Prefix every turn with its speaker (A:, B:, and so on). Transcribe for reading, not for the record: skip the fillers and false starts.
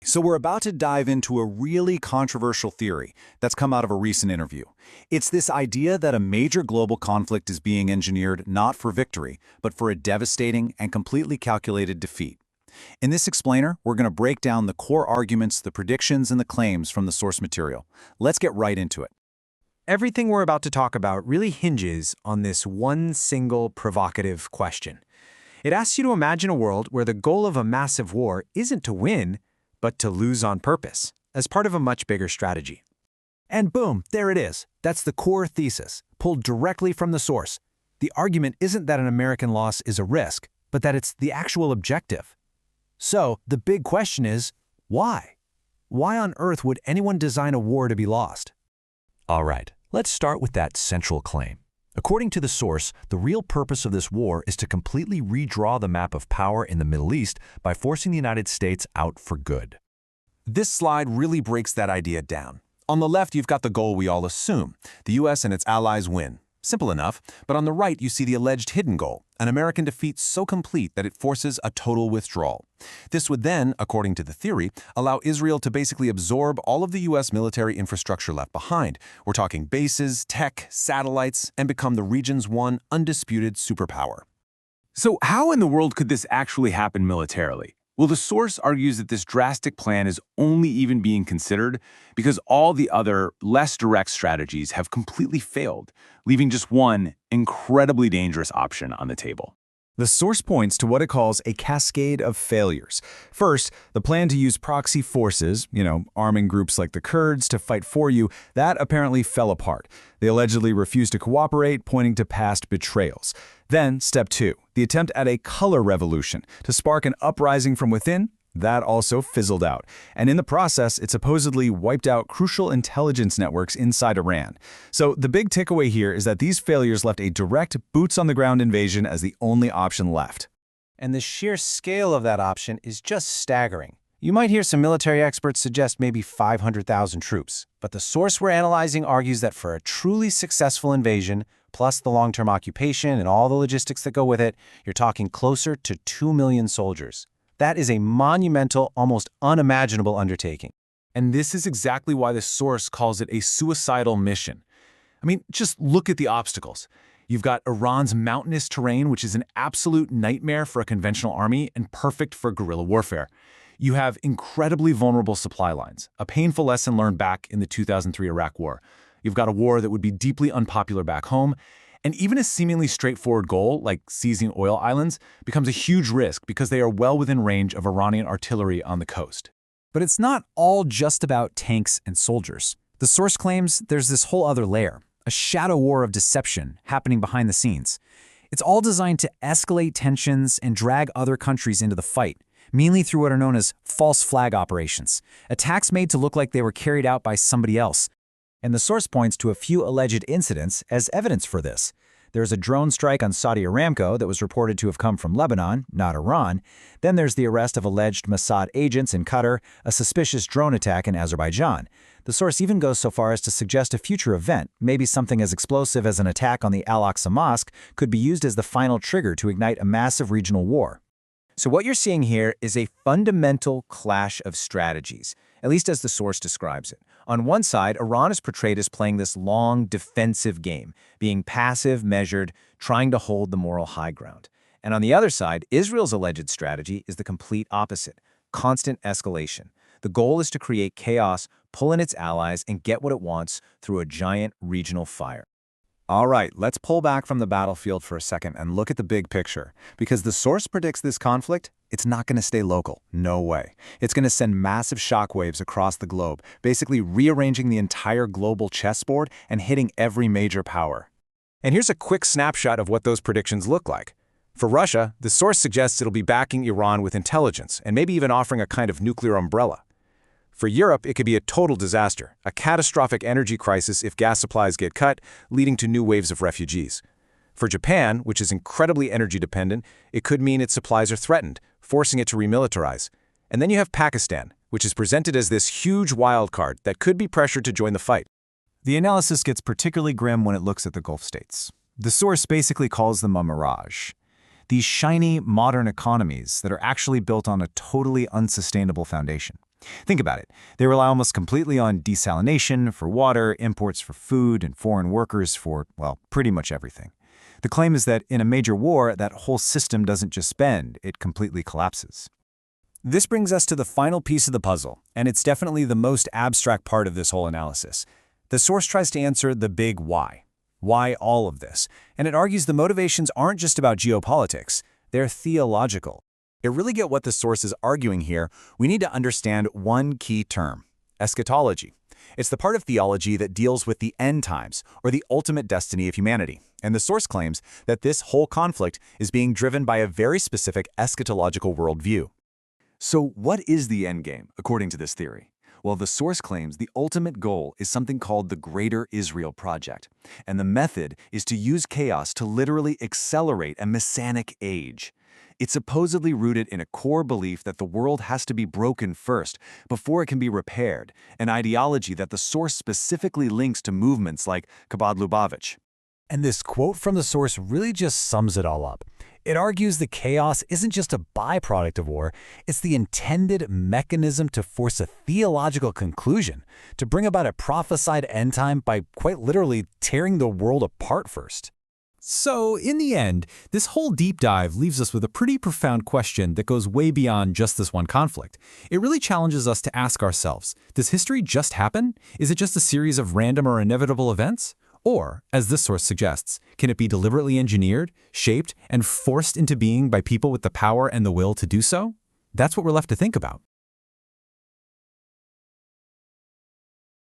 A: So we're about to dive into a really controversial theory that's come out of a recent interview. It's this idea that a major global conflict is being engineered not for victory, but for a devastating and completely calculated defeat. In this explainer, we're going to break down the core arguments, the predictions, and the claims from the source material. Let's get right into it.
B: Everything we're about to talk about really hinges on this one single provocative question. It asks you to imagine a world where the goal of a massive war isn't to win, but to lose on purpose, as part of a much bigger strategy.
C: And boom, there it is. That's the core thesis, pulled directly from the source. The argument isn't that an American loss is a risk, but that it's the actual objective. So, the big question is, why? Why on earth would anyone design a war to be lost?
D: All right, let's start with that central claim. According to the source, the real purpose of this war is to completely redraw the map of power in the Middle East by forcing the United States out for good.
E: This slide really breaks that idea down. On the left, you've got the goal we all assume. The US and its allies win. Simple enough. But on the right, you see the alleged hidden goal, an American defeat so complete that it forces a total withdrawal. This would then, according to the theory, allow Israel to basically absorb all of the US military infrastructure left behind. We're talking bases, tech, satellites, and become the region's one undisputed superpower.
F: So how in the world could this actually happen militarily? Well, the source argues that this drastic plan is only even being considered because all the other, less direct strategies have completely failed, leaving just one incredibly dangerous option on the table.
A: The source points to what it calls a cascade of failures. First, the plan to use proxy forces, arming groups like the Kurds to fight for you, that apparently fell apart. They allegedly refused to cooperate, pointing to past betrayals. Then, step 2, the attempt at a color revolution to spark an uprising from within. That also fizzled out. And in the process, it supposedly wiped out crucial intelligence networks inside Iran. So the big takeaway here is that these failures left a direct, boots-on-the-ground invasion as the only option left.
B: And the sheer scale of that option is just staggering. You might hear some military experts suggest maybe 500,000 troops, but the source we're analyzing argues that for a truly successful invasion, plus the long-term occupation and all the logistics that go with it, you're talking closer to 2 million soldiers. That is a monumental, almost unimaginable undertaking.
E: And this is exactly why the source calls it a suicidal mission. I mean, just look at the obstacles. You've got Iran's mountainous terrain, which is an absolute nightmare for a conventional army and perfect for guerrilla warfare. You have incredibly vulnerable supply lines, a painful lesson learned back in the 2003 Iraq War. You've got a war that would be deeply unpopular back home, and even a seemingly straightforward goal, like seizing oil islands, becomes a huge risk because they are well within range of Iranian artillery on the coast.
C: But it's not all just about tanks and soldiers. The source claims there's this whole other layer, a shadow war of deception happening behind the scenes. It's all designed to escalate tensions and drag other countries into the fight, mainly through what are known as false flag operations, attacks made to look like they were carried out by somebody else. And the source points to a few alleged incidents as evidence for this. There's a drone strike on Saudi Aramco that was reported to have come from Lebanon, not Iran. Then there's the arrest of alleged Mossad agents in Qatar, a suspicious drone attack in Azerbaijan. The source even goes so far as to suggest a future event, maybe something as explosive as an attack on the Al-Aqsa Mosque, could be used as the final trigger to ignite a massive regional war.
B: So what you're seeing here is a fundamental clash of strategies, at least as the source describes it. On one side, Iran is portrayed as playing this long, defensive game, being passive, measured, trying to hold the moral high ground. And on the other side, Israel's alleged strategy is the complete opposite, constant escalation. The goal is to create chaos, pull in its allies, and get what it wants through a giant regional fire.
A: All right, let's pull back from the battlefield for a second and look at the big picture. Because the source predicts this conflict, it's not going to stay local. No way. It's going to send massive shockwaves across the globe, basically rearranging the entire global chessboard and hitting every major power.
B: And here's a quick snapshot of what those predictions look like. For Russia, the source suggests it'll be backing Iran with intelligence and maybe even offering a kind of nuclear umbrella. For Europe, it could be a total disaster, a catastrophic energy crisis if gas supplies get cut, leading to new waves of refugees. For Japan, which is incredibly energy dependent, it could mean its supplies are threatened, forcing it to remilitarize. And then you have Pakistan, which is presented as this huge wild card that could be pressured to join the fight.
A: The analysis gets particularly grim when it looks at the Gulf states. The source basically calls them a mirage. These shiny, modern economies that are actually built on a totally unsustainable foundation.
C: Think about it. They rely almost completely on desalination for water, imports for food, and foreign workers for, well, pretty much everything. The claim is that in a major war, that whole system doesn't just bend, it completely collapses. This brings us to the final piece of the puzzle, and it's definitely the most abstract part of this whole analysis. The source tries to answer the big why. Why all of this? And it argues the motivations aren't just about geopolitics, they're theological. To really get what the source is arguing here, we need to understand one key term: eschatology. It's the part of theology that deals with the end times, or the ultimate destiny of humanity. And the source claims that this whole conflict is being driven by a very specific eschatological worldview. So what is the endgame, according to this theory? Well, the source claims the ultimate goal is something called the Greater Israel Project, and the method is to use chaos to literally accelerate a messianic age. It's supposedly rooted in a core belief that the world has to be broken first before it can be repaired, an ideology that the source specifically links to movements like Chabad Lubavitch. And this quote from the source really just sums it all up. It argues that chaos isn't just a byproduct of war, it's the intended mechanism to force a theological conclusion, to bring about a prophesied end time by quite literally tearing the world apart first.
E: So, in the end, this whole deep dive leaves us with a pretty profound question that goes way beyond just this one conflict. It really challenges us to ask ourselves, does history just happen? Is it just a series of random or inevitable events? Or, as this source suggests, can it be deliberately engineered, shaped, and forced into being by people with the power and the will to do so? That's what we're left to think about.